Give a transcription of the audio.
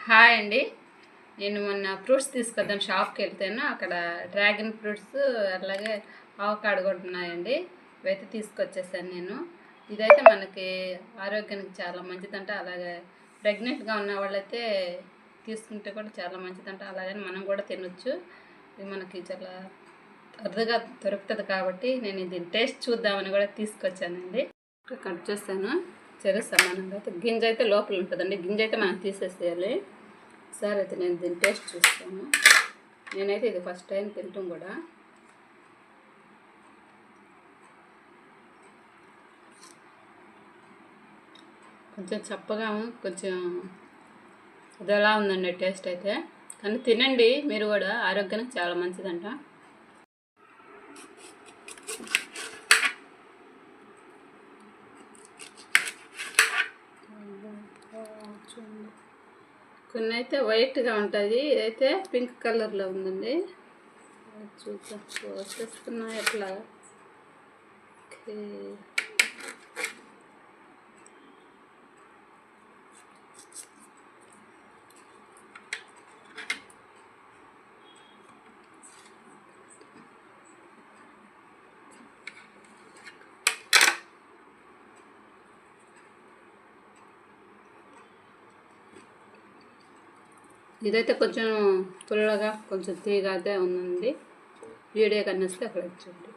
Hi అండి. నేను మొన్న ఫ్రూట్స్ తీసుకొద్దాం షాప్కి వెళ్తేను అక్కడ డ్రాగన్ ఫ్రూట్స్ అలాగే ఆవకాడో కూడా ఉన్నాయండి. ఇవైతే తీసుకొచ్చేసాను నేను. ఇదైతే మనకి ఆరోగ్యానికి చాలా మంచిదంట. అలాగే ప్రెగ్నెంట్గా ఉన్న వాళ్ళైతే తీసుకుంటే కూడా చాలా మంచిదంట. అలాగని మనం కూడా తినొచ్చు. ఇది మనకి చాలా అరుదుగా దొరుకుతుంది కాబట్టి నేను దీని టేస్ట్ చూద్దామని కూడా తీసుకొచ్చానండి. కట్ చేస్తాను చెరుకు సమానంగా. అయితే గింజ అయితే లోపల ఉంటుందండి. గింజ అయితే మనం తీసేసేయాలి. ఒకసారి అయితే నేను దీని టేస్ట్ చూస్తాను. నేనైతే ఇది ఫస్ట్ టైం తింటాం కూడా. కొంచెం చప్పగా కొంచెం అదెలా ఉందండి టేస్ట్ అయితే. కానీ తినండి మీరు కూడా, ఆరోగ్యానికి చాలా మంచిదంట. కొన్ని అయితే వైట్గా ఉంటుంది, ఇదైతే పింక్ కలర్లో ఉందండి. చూద్దాం వచ్చేస్తున్నా ఎట్లా. ఓకే, ఇదైతే కొంచెం పుల్లగా కొంచెం తీగగా ఉందండి. వీడియో కనిస్తే అక్కడ చూడండి.